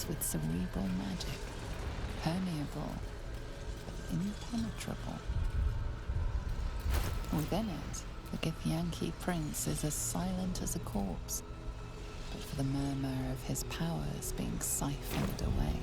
fortress with cerebral magic, permeable but impenetrable. Within it, the Githyanki prince is as silent as a corpse, but for the murmur of his powers being siphoned away.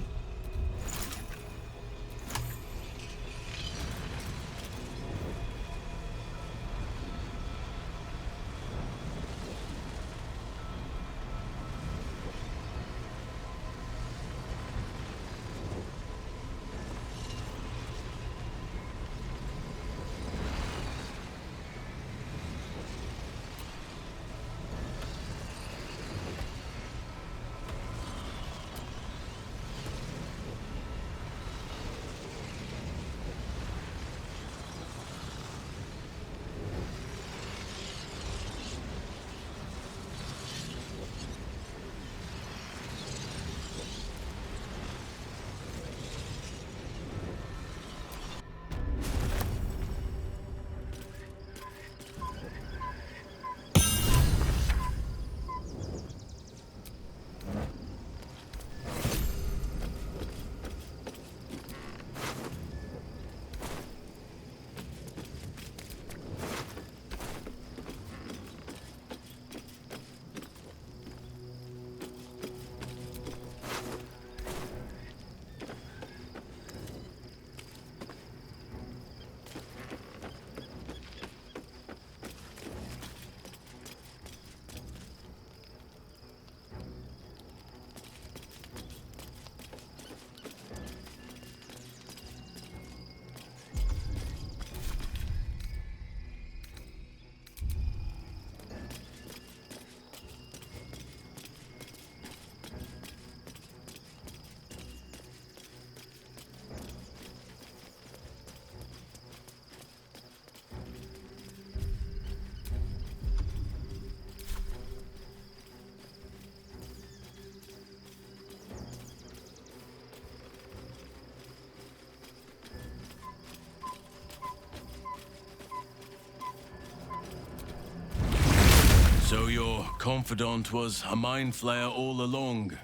So your confidant was a mind flayer all along.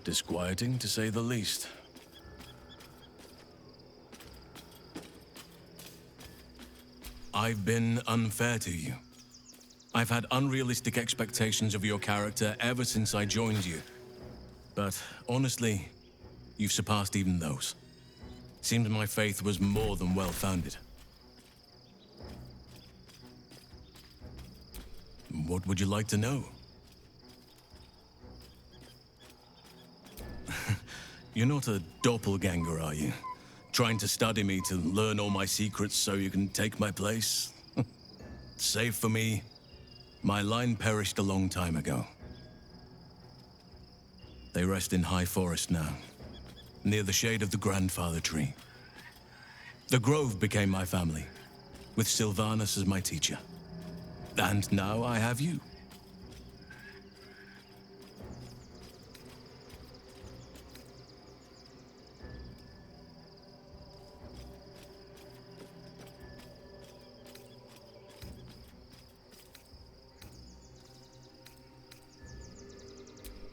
Disquieting, to say the least. I've been unfair to you. I've had unrealistic expectations of your character ever since I joined you. But honestly, you've surpassed even those. Seems my faith was more than well-founded. What would you like to know? You're not a doppelganger, are you? Trying to study me to learn all my secrets so you can take my place? Save for me, my line perished a long time ago. They rest in High Forest now, near the shade of the grandfather tree. The Grove became my family, with Sylvanus as my teacher. And now I have you.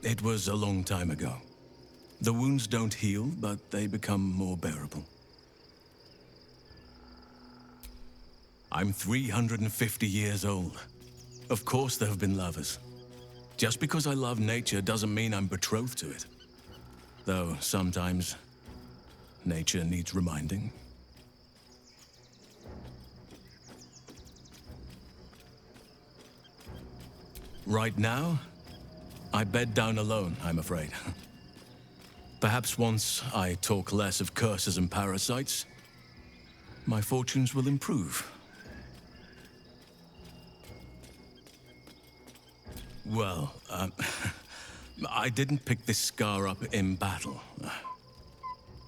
It was a long time ago. The wounds don't heal, but they become more bearable. I'm 350 years old. Of course there have been lovers. Just because I love nature doesn't mean I'm betrothed to it. Though sometimes, nature needs reminding. Right now, I bed down alone, I'm afraid. Perhaps once I talk less of curses and parasites, my fortunes will improve. Well, I didn't pick this scar up in battle.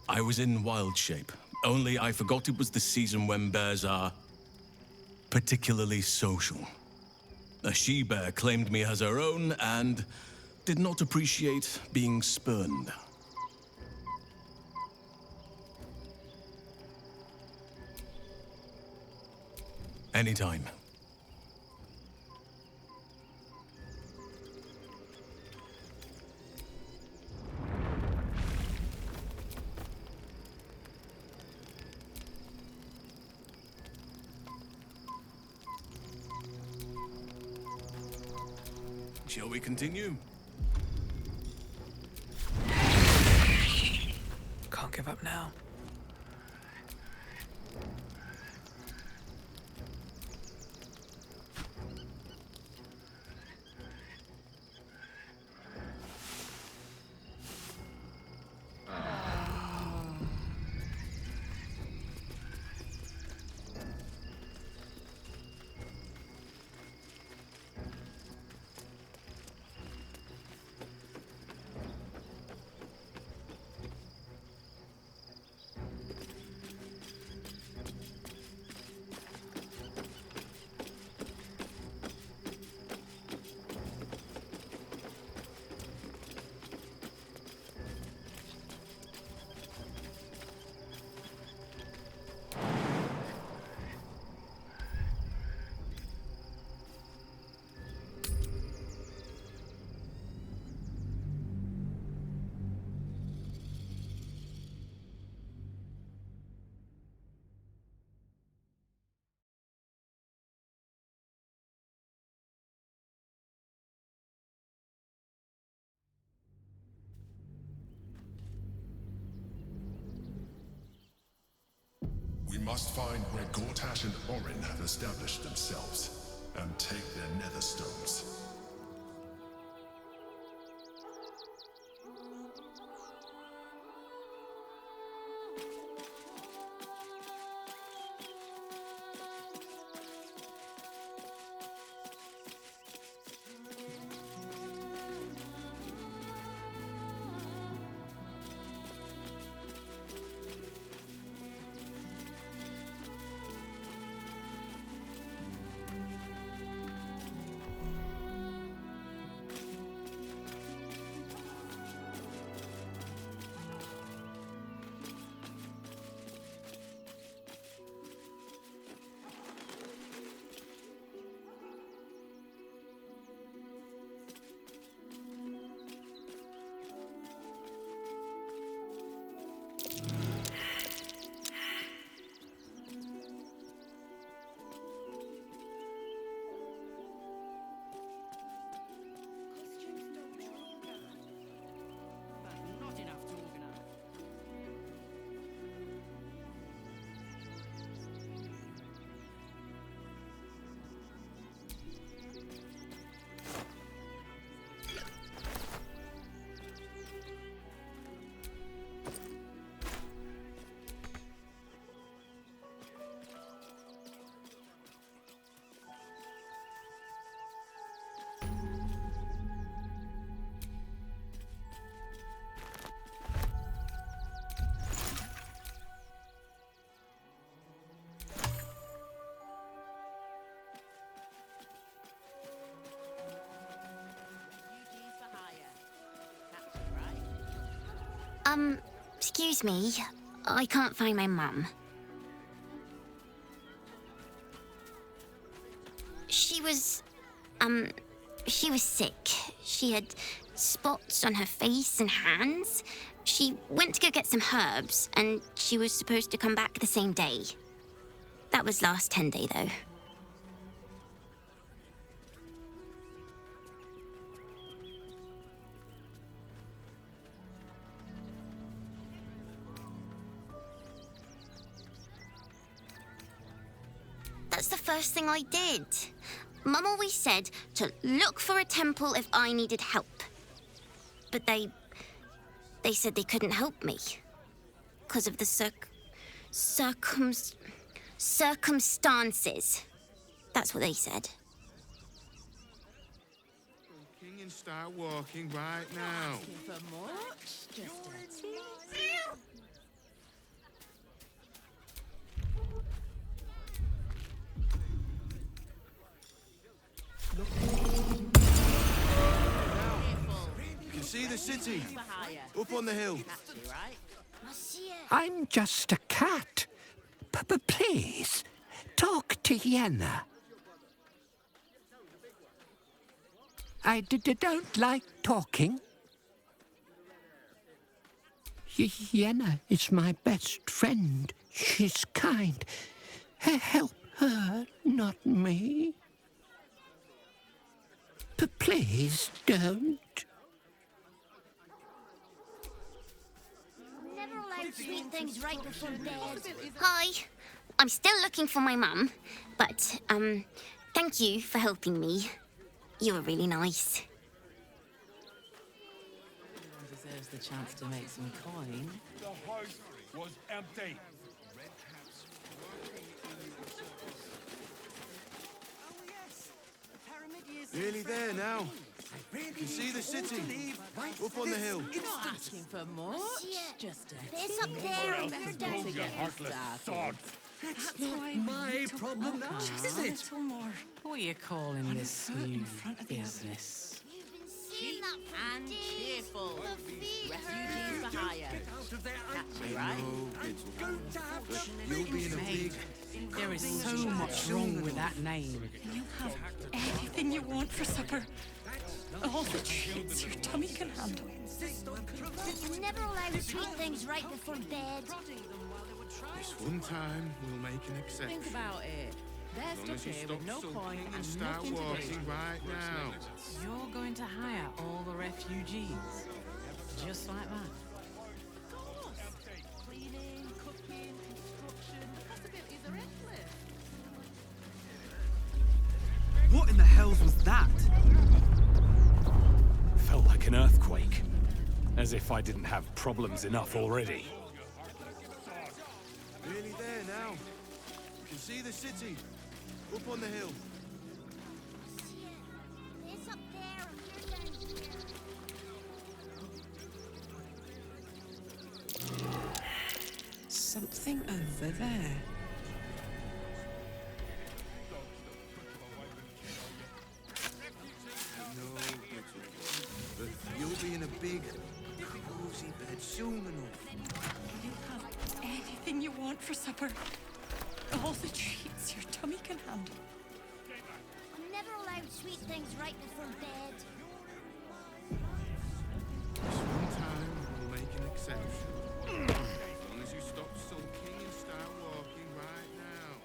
I was in wild shape, only I forgot it was the season when bears are particularly social. A she-bear claimed me as her own and did not appreciate being spurned. Anytime. Shall we continue? Can't give up now. We must find where Gortash and Orin have established themselves, and take their nether stones. Excuse me. I can't find my mum. She was sick. She had spots on her face and hands. She went to go get some herbs, and she was supposed to come back the same day. That was last 10 day, though. That's the first thing I did. Mum always said to look for a temple if I needed help. But they said they couldn't help me. Because of the circumstances. That's what they said. Walking and start walking right now. You can see the city. Up on the hill. I'm just a cat. But please, talk to Yenna. I don't like talking. Yenna is my best friend. She's kind. Help her, not me. Please don't. Never allowed sweet things right before bed. Hi. I'm still looking for my mum, but, thank you for helping me. You were really nice. Everyone deserves the chance to make some coin. The house was empty. Nearly there now. You can see the city. Up on the hill. Not asking for much. Just a There's up there on your to You get heartless started. sod. That's not my problem now, is it? Little more. What are you calling this smooth business? You've been seeing that for And days. cheerful. The feet Refugees for hire. Out of there and Catchy, right? go down. You'll be in a Mate, big... there is so much wrong with that name. You have anything you want for supper. All the treats your tummy can handle. You never allowed sweet things right before bed. This one time, we'll make an Think exception. about it. They're As long stuck as you here stop with no sulking coin and and start nothing to do. walking right now. You're going to hire all the refugees. Just like that. Of course. Cleaning, cooking, construction, the possibilities are endless. What in the hells was that? Felt like an earthquake. As if I didn't have problems enough already. Nearly there now. You can see the city. Up on the hill. There's up there and you're down here. Something over there. No, but you'll be in a big, cozy bed soon enough. You have anything you want for supper. All the treats your tummy can handle. I'm never allowed sweet things right before bed. This one time, we'll make an exception. As long as you stop sulking and start walking right now.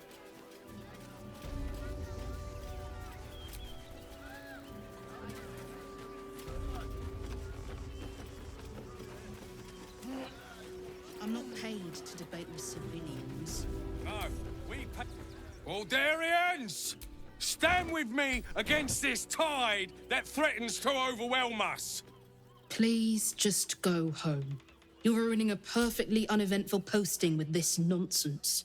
I'm not paid to debate with civilians. No, we pay. Baldurians! Stand with me against this tide that threatens to overwhelm us! Please just go home. You're ruining a perfectly uneventful posting with this nonsense.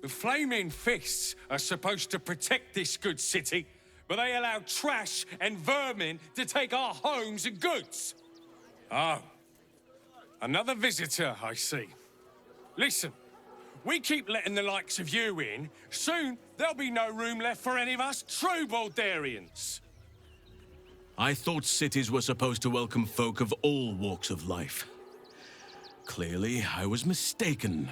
The Flaming Fists are supposed to protect this good city, but they allow trash and vermin to take our homes and goods. Oh. Another visitor, I see. Listen, we keep letting the likes of you in. Soon, there'll be no room left for any of us true Baldurians. I thought cities were supposed to welcome folk of all walks of life. Clearly, I was mistaken.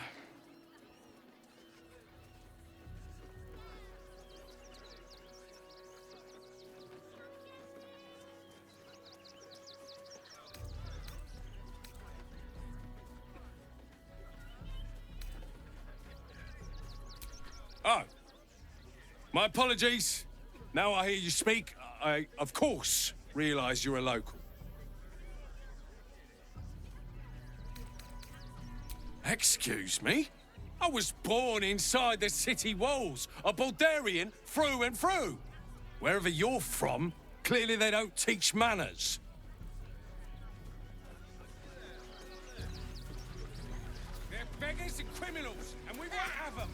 Oh. My apologies. Now I hear you speak, I, of course, realise you're a local. Excuse me? I was born inside the city walls, a Baldurian through and through. Wherever you're from, clearly they don't teach manners. They're beggars and criminals, and we won't have them.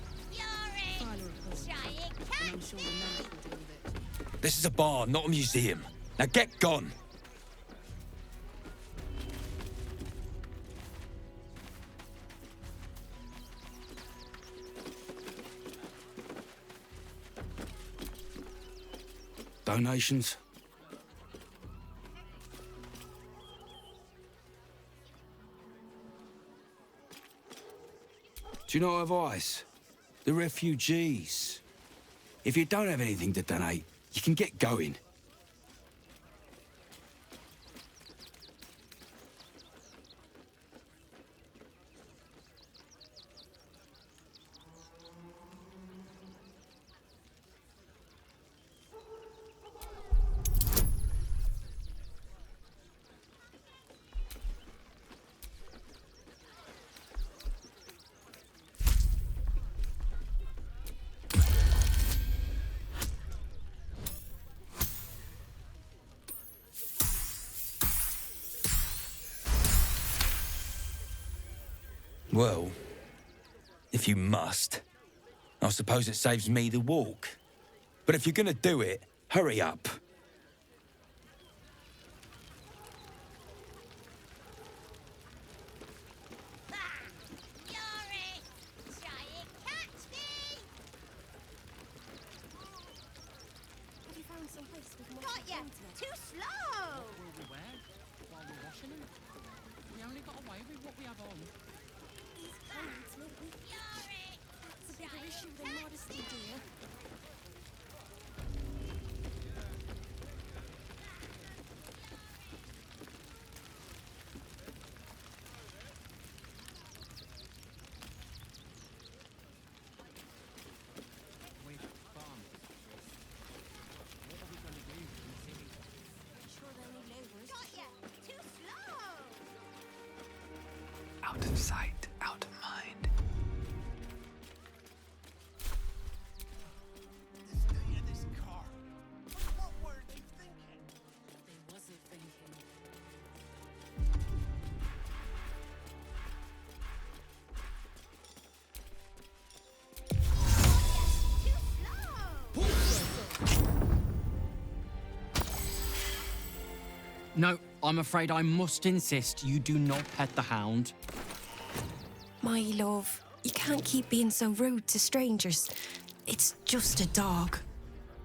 This is a bar, not a museum. Now get gone. Donations? Do you know advice? The refugees. If you don't have anything to donate, you can get going. Well, if you must, I suppose it saves me the walk. But if you're gonna do it, hurry up. Too slow! Will we wear while we're washing them? We only got away with what we have on. These clothes make me... It's a bigger issue than modesty, dear. We're farmers. What are we going to do in the city? Sure they'll need labourers. Too slow! Out of sight, out of mind. The state of this car. What were they thinking? They wasn't thinking. No, I'm afraid I must insist you do not pet the hound. My love, you can't keep being so rude to strangers. It's just a dog.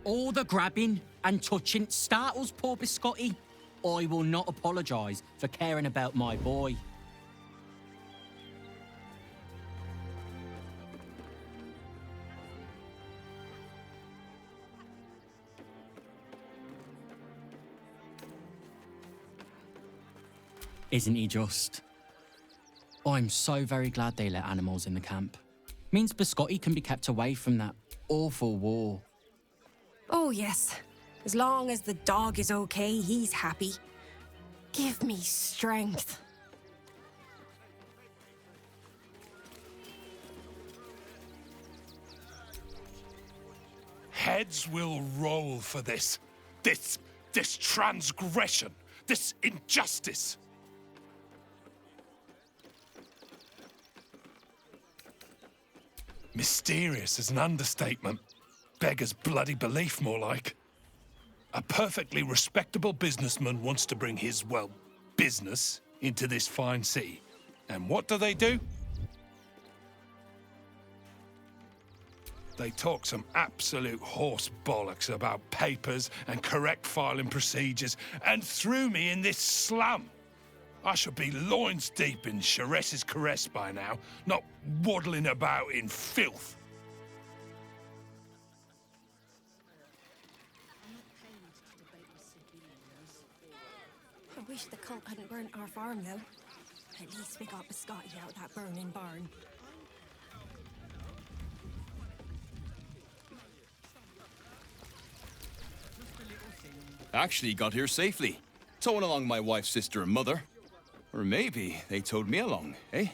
All the grabbing and touching startles poor Biscotti. I will not apologise for caring about my boy. Isn't he just? I'm so very glad they let animals in the camp. Means Biscotti can be kept away from that awful war. Oh, yes. As long as the dog is okay, he's happy. Give me strength. Heads will roll for this. This transgression. This injustice. Mysterious is an understatement. Beggars bloody belief, more like. A perfectly respectable businessman wants to bring his, well, business into this fine city. And what do? They talk some absolute horse bollocks about papers and correct filing procedures and threw me in this slum. I should be loins deep in Chares's caress by now, not waddling about in filth. I wish the cult hadn't burnt our farm, though. At least we got Biscotti out of that burning barn. Actually got here safely. Towing along my wife's sister and mother. Or maybe they towed me along, eh?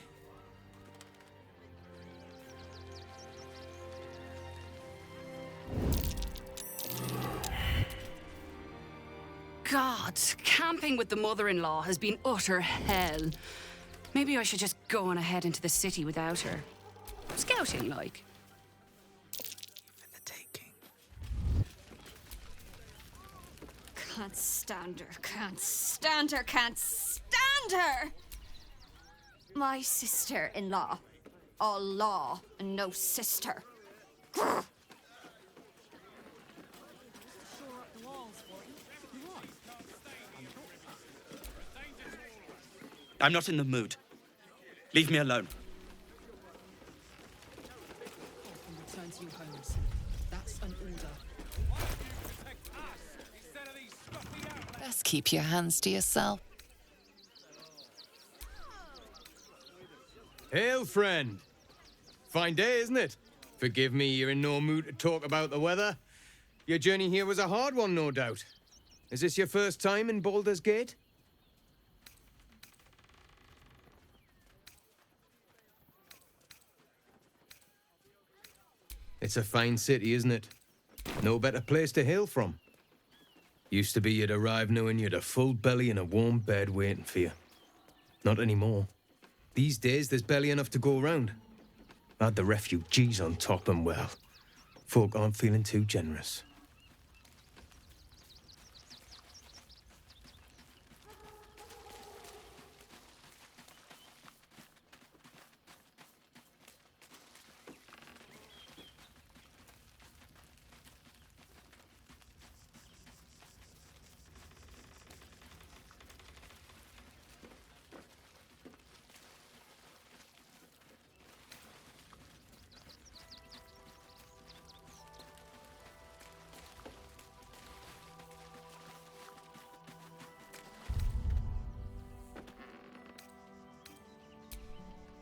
God, camping with the mother-in-law has been utter hell. Maybe I should just go on ahead into the city without her. Scouting, like. Can't stand her, can't stand her, can't stand her! My sister-in-law. All law and no sister. Grr. I'm not in the mood. Leave me alone. Return to your homes. That's an order. Best keep your hands to yourself. Hail, friend. Fine day, isn't it? Forgive me, you're in no mood to talk about the weather. Your journey here was a hard one, no doubt. Is this your first time in Baldur's Gate? It's a fine city, isn't it? No better place to hail from. Used to be you'd arrive knowing you'd a full belly and a warm bed waiting for you. Not anymore. These days, there's barely enough to go around. Add the refugees on top and, well, folk aren't feeling too generous.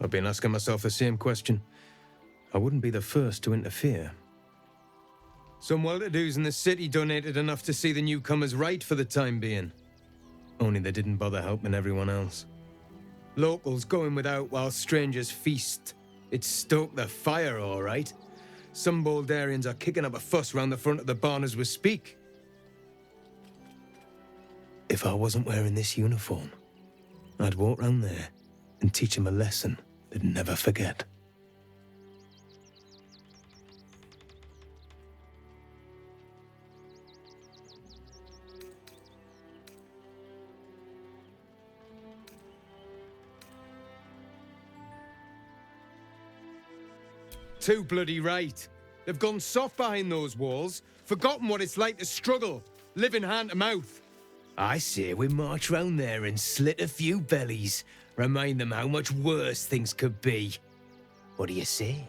I've been asking myself the same question. I wouldn't be the first to interfere. Some well-to-dos in the city donated enough to see the newcomers right for the time being. Only they didn't bother helping everyone else. Locals going without while strangers feast. It stoked the fire, all right. Some Baldurians are kicking up a fuss round the front of the barn as we speak. If I wasn't wearing this uniform, I'd walk round there and teach them a lesson they'd never forget. Too bloody right. They've gone soft behind those walls, forgotten what it's like to struggle, living hand to mouth. I say we march round there and slit a few bellies, remind them how much worse things could be. What do you say?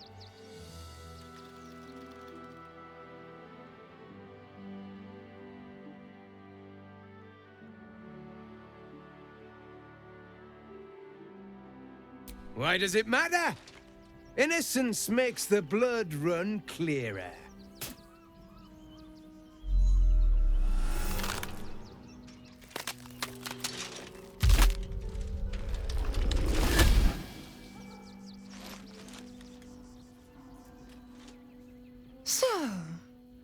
Why does it matter? Innocence makes the blood run clearer. So,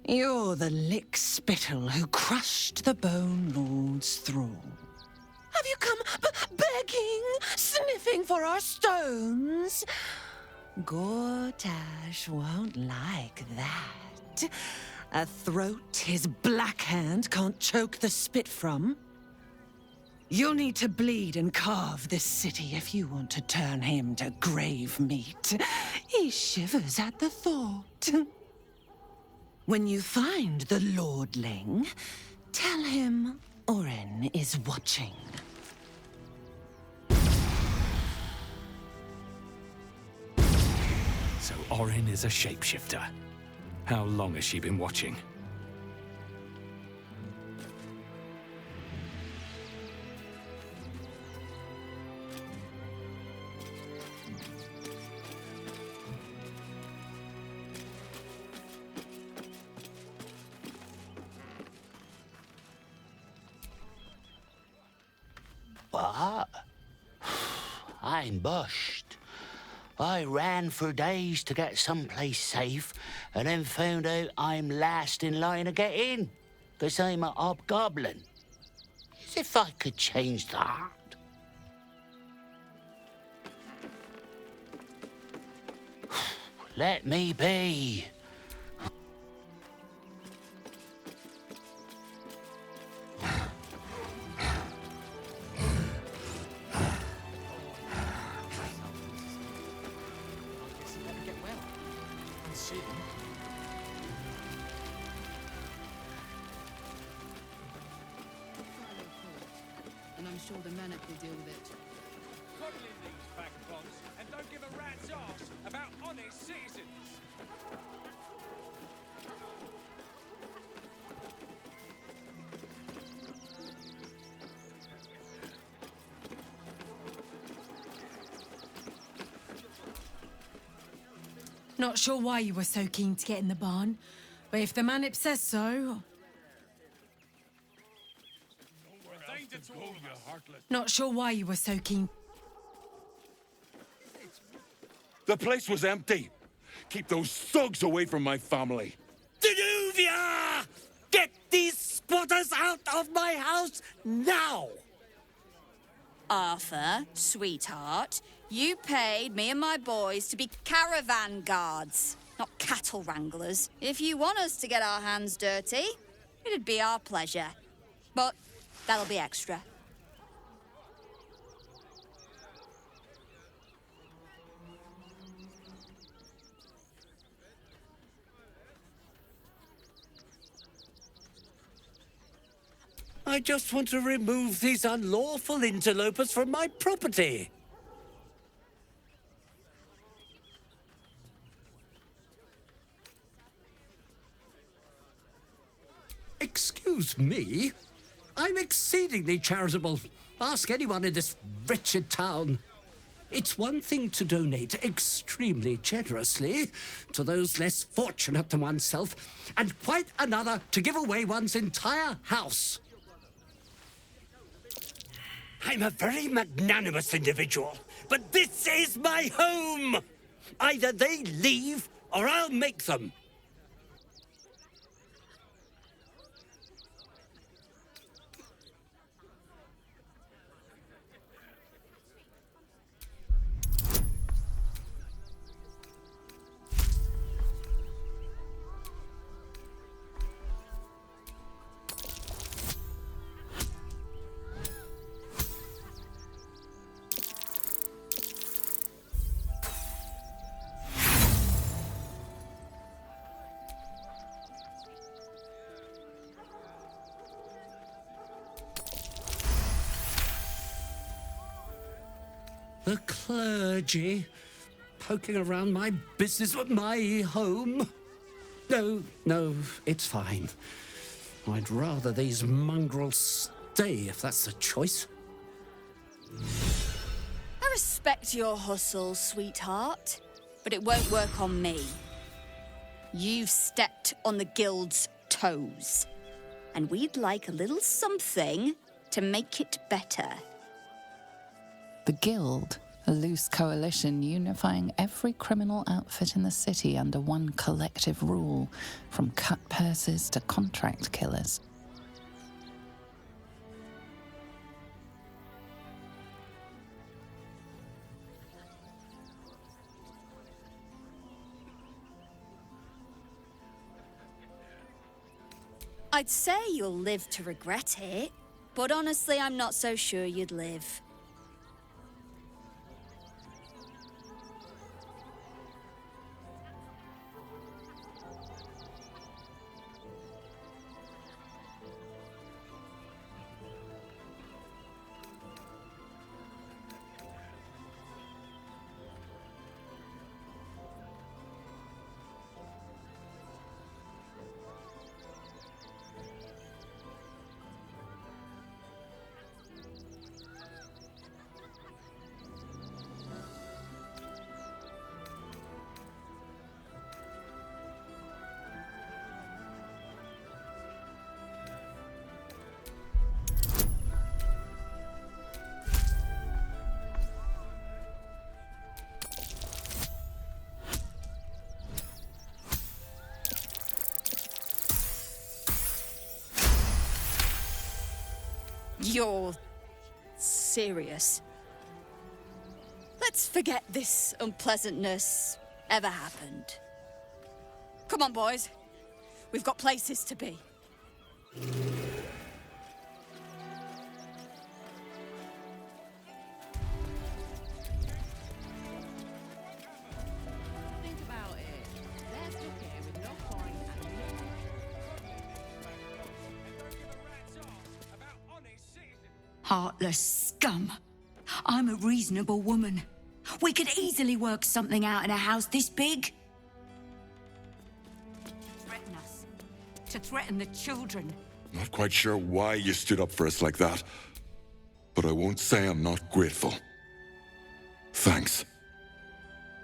you're the lick-spittle who crushed the Bone Lord's thrall. Have you come begging, sniffing for our stones? Gortash won't like that. A throat his black hand can't choke the spit from. You'll need to bleed and carve this city if you want to turn him to grave meat. He shivers at the thought. When you find the Lordling, tell him Orin is watching. So Orin is a shapeshifter. How long has she been watching? What? I'm bushed. I ran for days to get someplace safe, and then found out I'm last in line to get in, 'cause I'm a hobgoblin. As if I could change that. Let me be. And I'm sure the Manic will deal with it. Coddle in these vagabonds and don't give a rat's arse about honest citizens. Not sure why you were so keen to get in the barn, but if the Manip says so... Not sure why you were so keen. The place was empty. Keep those thugs away from my family. Danuvia! Get these squatters out of my house now! Arthur, sweetheart, You paid me and my boys to be caravan guards, not cattle wranglers. If you want us to get our hands dirty, it'd be our pleasure. But that'll be extra. I just want to remove these unlawful interlopers from my property. Excuse me? I'm exceedingly charitable. Ask anyone in this wretched town. It's one thing to donate extremely generously to those less fortunate than oneself, and quite another to give away one's entire house. I'm a very magnanimous individual, but this is my home! Either they leave, or I'll make them. The clergy poking around my business at my home. No, it's fine. I'd rather these mongrels stay if that's the choice. I respect your hustle, sweetheart, but it won't work on me. You've stepped on the guild's toes, and we'd like a little something to make it better. The Guild, a loose coalition unifying every criminal outfit in the city under one collective rule, from cut purses to contract killers. I'd say you'll live to regret it, but honestly, I'm not so sure you'd live. You're serious? Let's forget this unpleasantness ever happened. Come on, boys. We've got places to be. Think about it. They're stuck here with no point and no... Heartless scum. I'm a reasonable woman. We could easily work something out in a house this big. Threaten us. To threaten the children. Not quite sure why you stood up for us like that, but I won't say I'm not grateful. Thanks.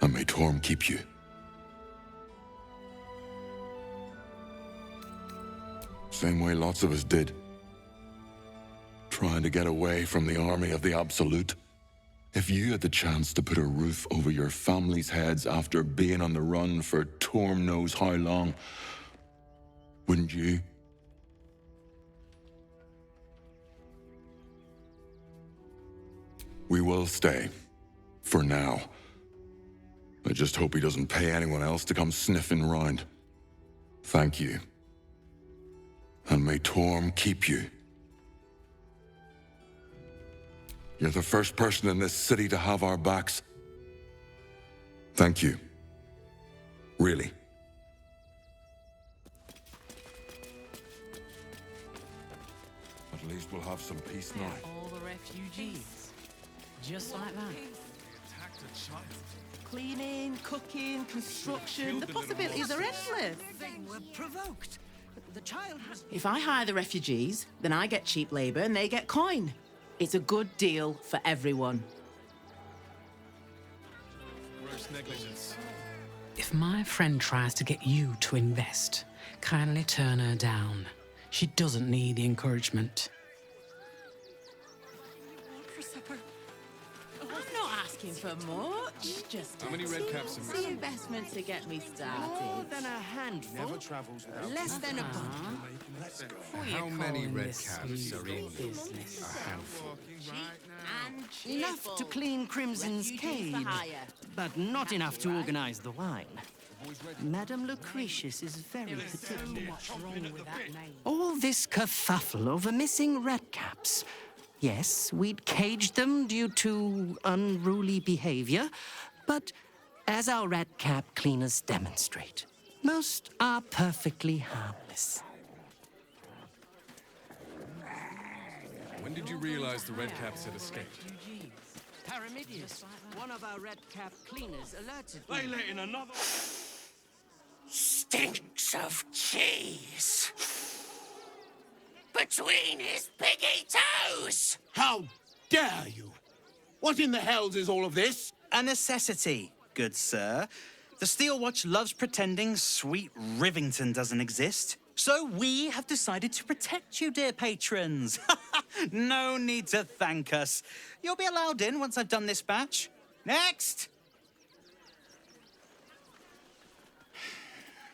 And may Torm keep you. Same way lots of us did. Trying to get away from the army of the Absolute. If you had the chance to put a roof over your family's heads after being on the run for Torm knows how long, wouldn't you? We will stay. For now. I just hope he doesn't pay anyone else to come sniffing round. Thank you. And may Torm keep you. You're the first person in this city to have our backs. Thank you. Really. At least we'll have some peace now. All the refugees. Just like that. Attacked a child. Cleaning, cooking, construction. The possibilities are endless. They were provoked. The child was... If I hire the refugees, then I get cheap labor and they get coin. It's a good deal for everyone. Gross negligence. If my friend tries to get you to invest, kindly turn her down. She doesn't need the encouragement. I'm not asking for much. Just How many red caps are the missing? investment to get me started. More than a handful. Never travels without Less than a bucket. bucket. Let's go. What are you How many calling red this caps are in business? a handful? Enough to clean Crimson's cage, but not enough to organize the wine. Madame Lucretius is very particular. All this kerfuffle over missing redcaps. Yes, we'd caged them due to unruly behavior, but as our redcap cleaners demonstrate, most are perfectly harmless. When did you realize the red caps had escaped? Paramidius, one of our redcap cleaners, alerted They let in another. Stinks of cheese. Between his piggy toes! How dare you? What in the hells is all of this? A necessity, good sir. The Steel Watch loves pretending sweet Rivington doesn't exist. So we have decided to protect you, dear patrons. No need to thank us. You'll be allowed in once I've done this batch. Next!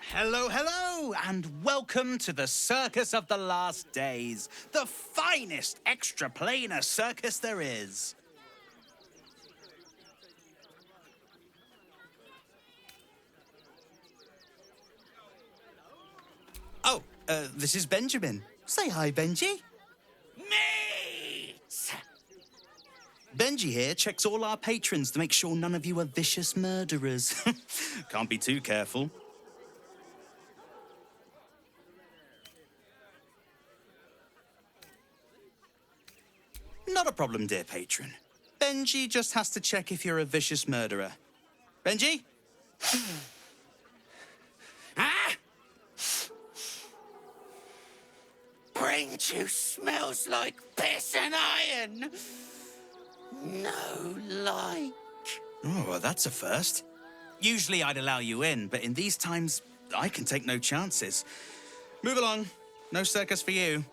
Hello, hello, and welcome to the Circus of the Last Days, the finest extra-planar circus there is. Oh, this is Benjamin. Say hi, Benji. Meat! Benji here checks all our patrons to make sure none of you are vicious murderers. Can't be too careful. Not a problem, dear patron. Benji just has to check if you're a vicious murderer. Benji? Ah! Brain juice smells like piss and iron. No like. Oh, well, that's a first. Usually I'd allow you in, but in these times, I can take no chances. Move along. No circus for you.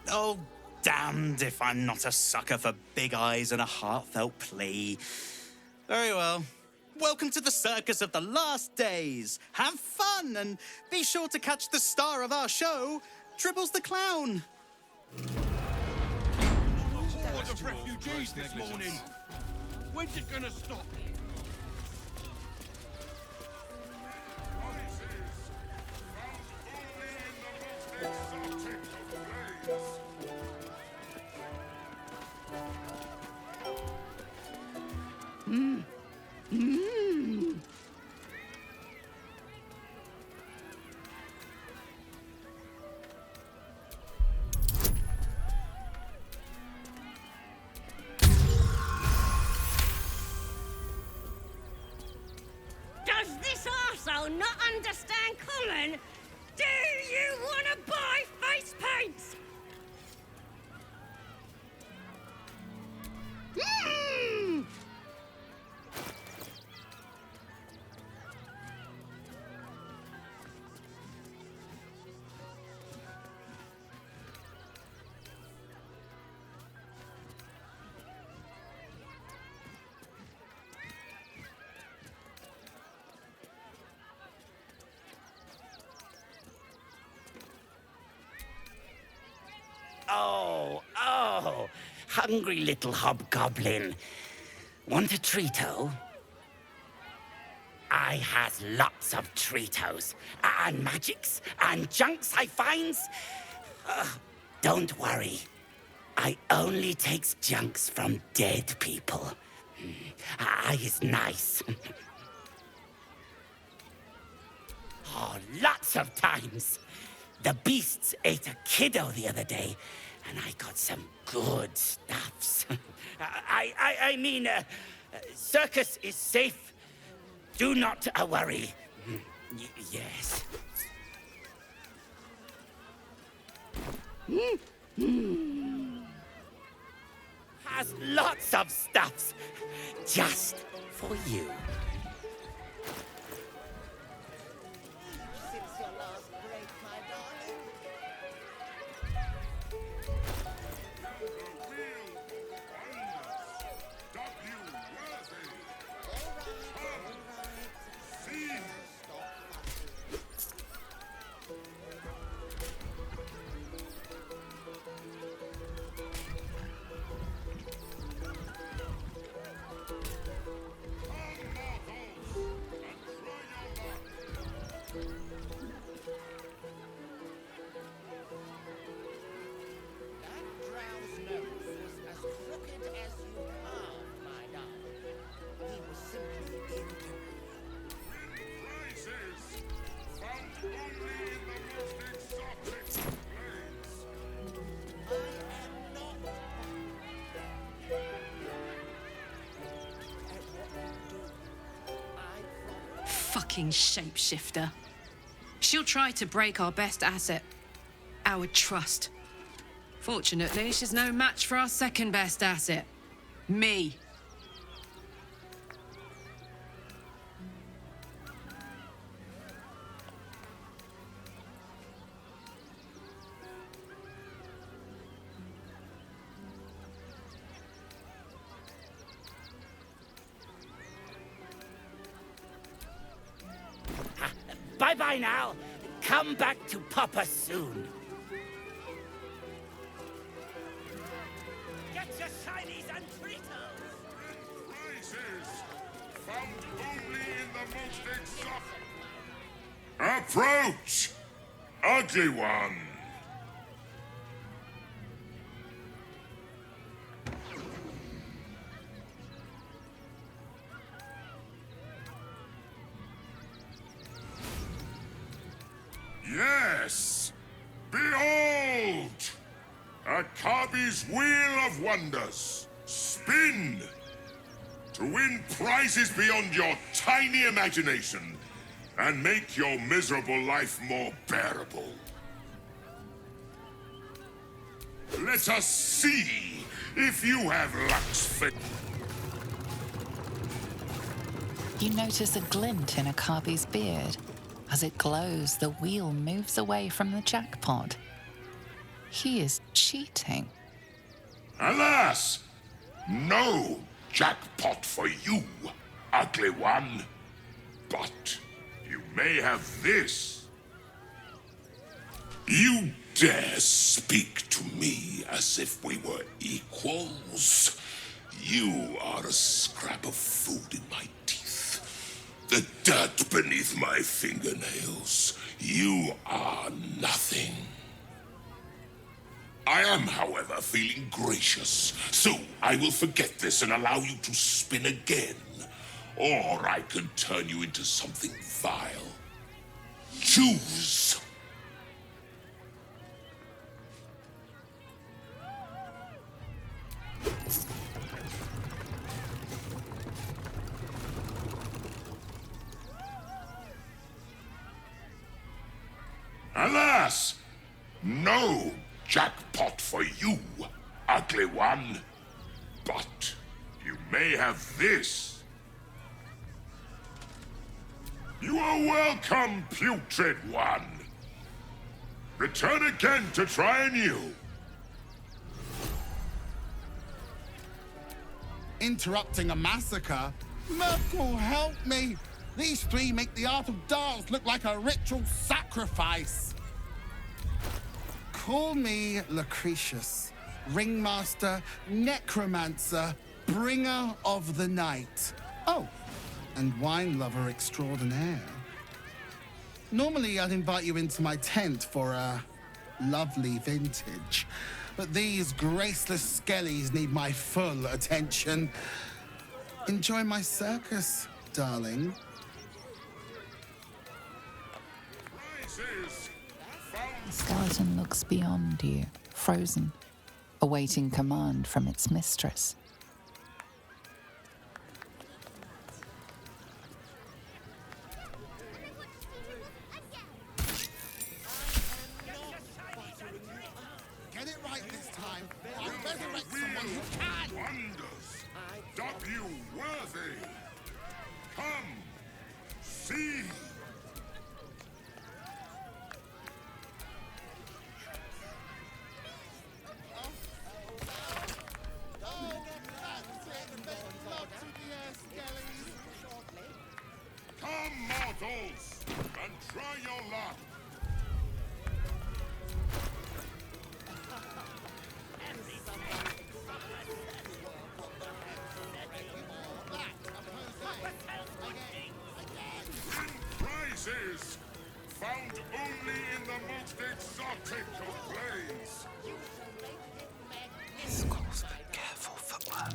Oh, damned if I'm not a sucker for big eyes and a heartfelt plea. Very well. Welcome to the Circus of the Last Days. Have fun and be sure to catch the star of our show, Dribbles the Clown. What of refugees this morning? When's it gonna stop? Mmm. Mmm. Does this arsehole not understand common? Do you want to buy face paints? Mmm! Oh, hungry little hobgoblin. Want a treato? I has lots of treatos, and magics, and junks I finds. Don't worry. I only takes junks from dead people. I is nice. Oh, lots of times. The beasts ate a kiddo the other day, and I got some good stuffs. I mean, circus is safe. Do not worry. Yes. Has lots of stuffs just for you. Fucking shapeshifter. She'll try to break our best asset, our trust. Fortunately, she's no match for our second best asset, me. Bye-bye now. Come back to Papa soon. Get your shinies and Fritos! Prizes found only in the most exotic. Approach, ugly one. Yes! Behold! A Kabi's Wheel of Wonders. Spin! To win prizes beyond your tiny imagination and make your miserable life more bearable. Let us see if you have luck's fit. You notice a glint in Akabi's beard. As it glows, the wheel moves away from the jackpot. He is cheating. Alas! No jackpot for you, ugly one. But you may have this. You dare speak to me as if we were equals? You are a scrap of food in my teeth. The dirt beneath my fingernails. You are nothing. I am, however, feeling gracious, so I will forget this and allow you to spin again. Or I can turn you into something vile. Choose! Alas! No jackpot for you, ugly one. But you may have this. You are welcome, putrid one. Return again to try anew. Interrupting a massacre? Merkel, help me! These three make the art of dance look like a ritual sacrifice. Call me Lucretius, ringmaster, necromancer, bringer of the night. Oh, and wine lover extraordinaire. Normally, I'd invite you into my tent for a lovely vintage, but these graceless skellies need my full attention. Enjoy my circus, darling. The skeleton looks beyond you, frozen, awaiting command from its mistress. Get it right this time. I'll resurrect someone who can. Wonders, dub you worthy. Come, see. Come, mortals, and try your luck. Prizes found only in the most exotic of planes. Skulls, be careful, footwork.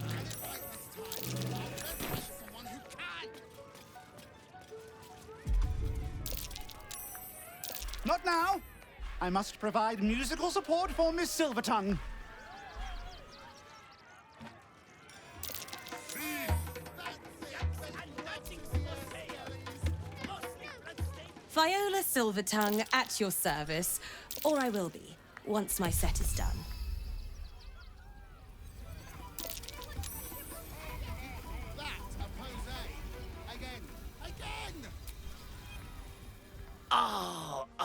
Not now. I must provide musical support for Miss Silvertongue. Viola Silvertongue at your service, or I will be, once my set is done.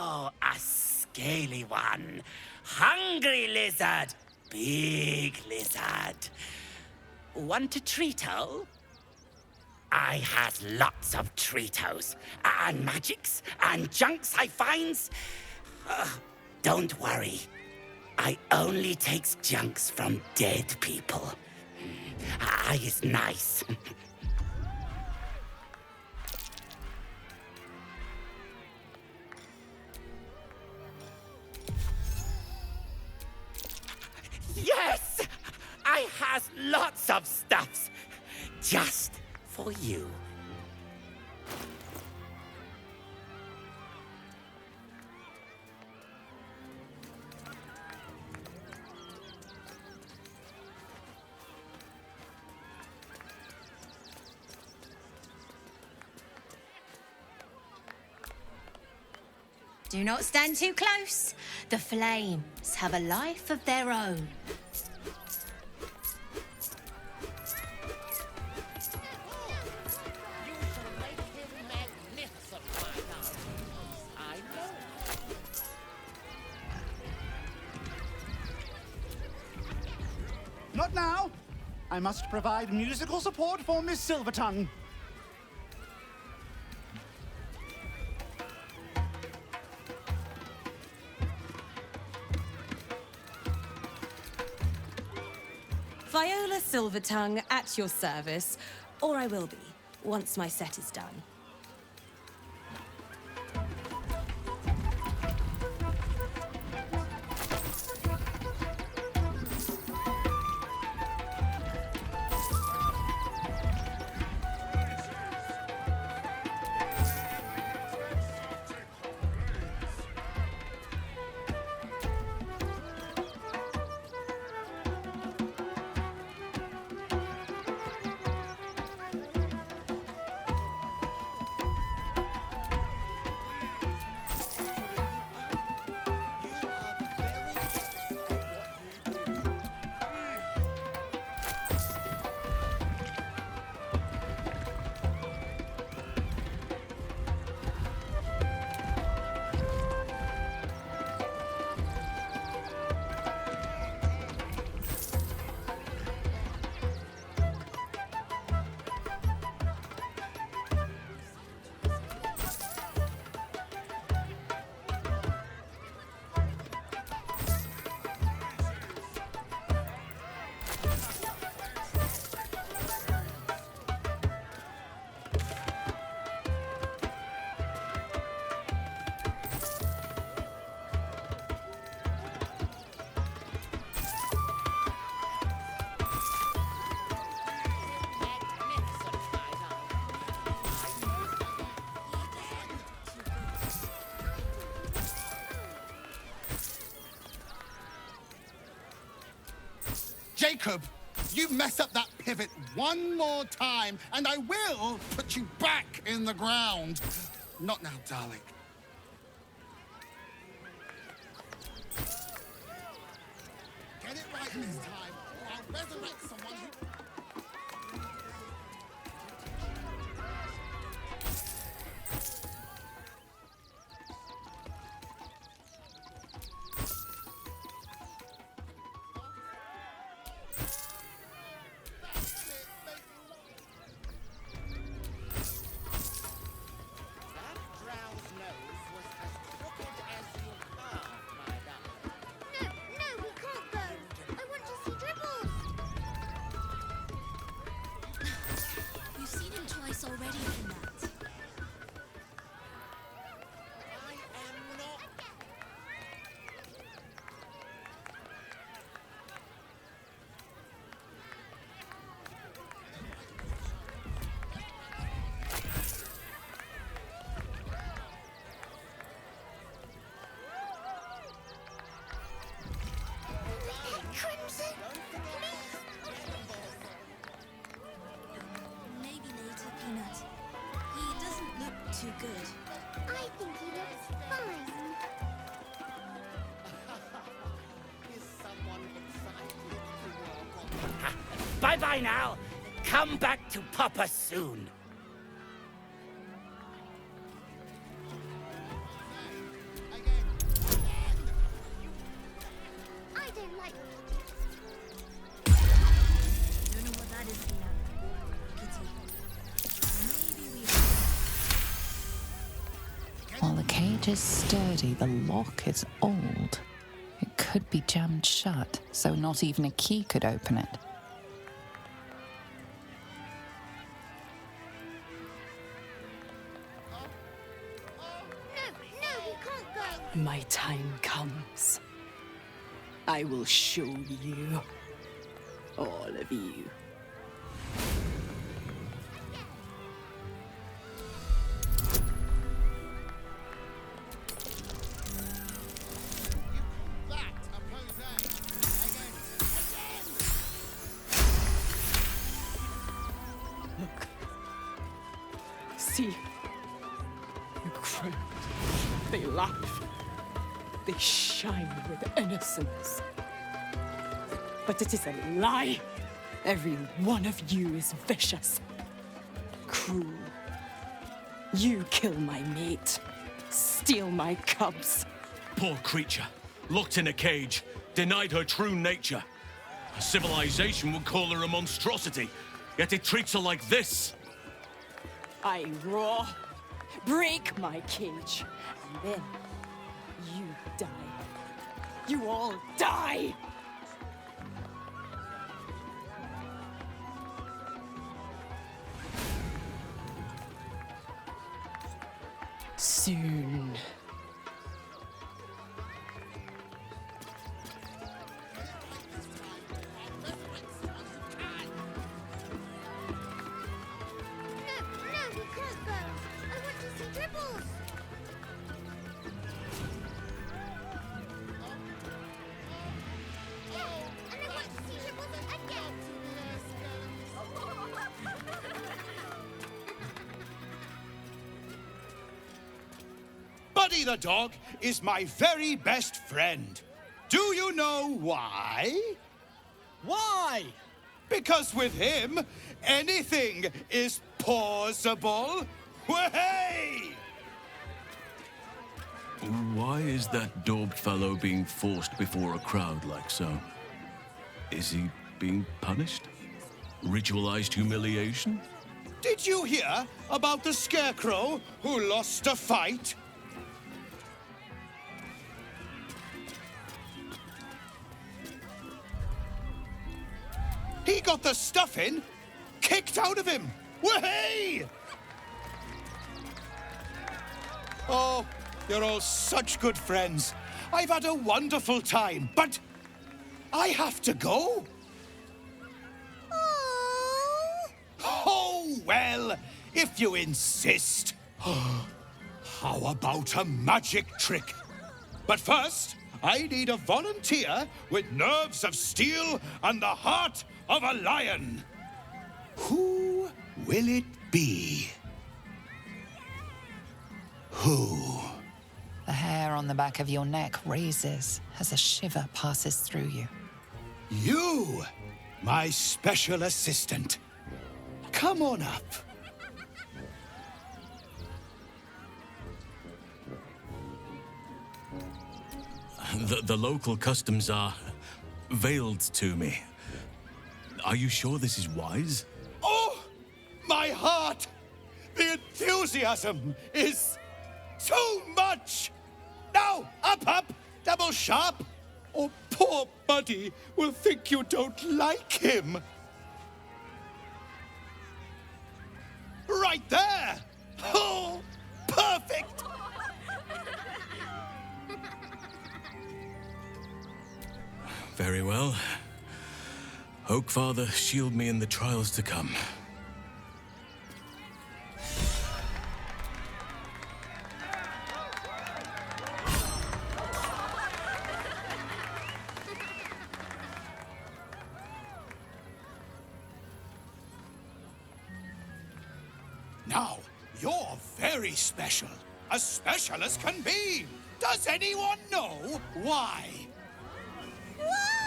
Oh, a scaly one. Hungry lizard. Big lizard. Want a treato? I has lots of treatos, and magics, and junks I finds. Don't worry. I only takes junks from dead people. I is nice. Yes! I has lots of stuffs. Just for you. Do not stand too close. The flames have a life of their own. Not now. I must provide musical support for Miss Silvertongue. Viola Silvertongue at your service, or I will be, once my set is done. Jacob, you mess up that pivot one more time, and I will put you back in the ground. Not now, darling. Get it right this time, or I'll resurrect someone who... Already in that. Crimson, maybe later, Peanut. He doesn't look too good. I think he looks fine. Is someone excited to walk on? Bye-bye now. Come back to Papa soon. I don't like don't know what that is, Peanut. Pity. Maybe we... While the cage is sturdy, the lock is old. It could be jammed shut, so not even a key could open it. My time comes. I will show you. All of you. Look. See. You grow. They laugh. They shine with innocence. But it is a lie. Every one of you is vicious, cruel. You kill my mate, steal my cubs. Poor creature, locked in a cage, denied her true nature. A civilization would call her a monstrosity, yet it treats her like this. I roar, break my cage, and then you die. You all die! Soon. No, we can't go. I want to see Dribbles. And I want to see Dribbles again. Buddy the dog is my very best friend. Do you know why? Why? Because with him, anything is possible. Way! Why is that daubed fellow being forced before a crowd like so? Is he being punished? Ritualized humiliation? Did you hear about the scarecrow who lost a fight? He got the stuffing kicked out of him. Way! Oh, you're all such good friends. I've had a wonderful time, but I have to go. Oh, well, if you insist. How about a magic trick? But first, I need a volunteer with nerves of steel and the heart of a lion. Who will it be? Who? The hair on the back of your neck raises as a shiver passes through you. You, my special assistant. Come on up. The local customs are veiled to me. Are you sure this is wise? Oh, my heart! The enthusiasm is too much! Now, up, double sharp, or poor Buddy will think you don't like him. Right there! Oh, perfect! Very well. Oakfather, shield me in the trials to come. Now, you're very special. As special as can be. Does anyone know why? Why?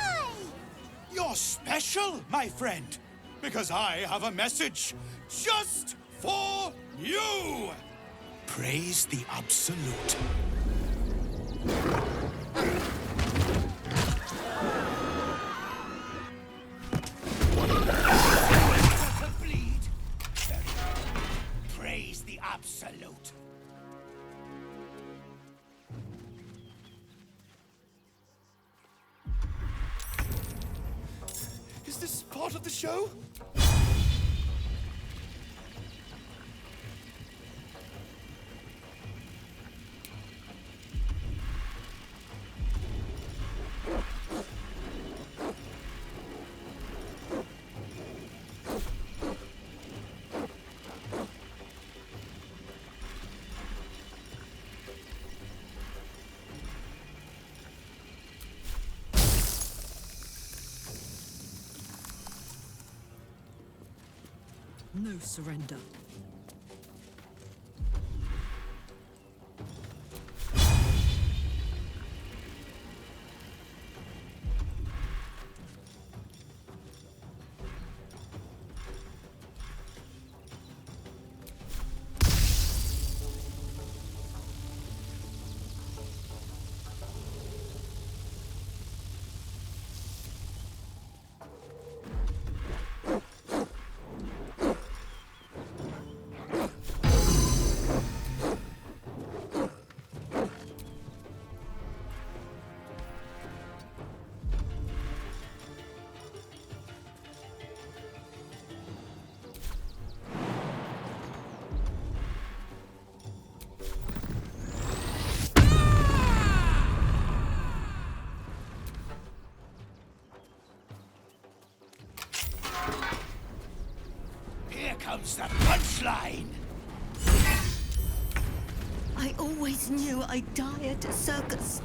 You're special, my friend, because I have a message just for you. Praise the Absolute. Bleed. Very good. Praise the Absolute. Is this part of the show? No surrender. Here comes the punchline. I always knew I'd die at a circus.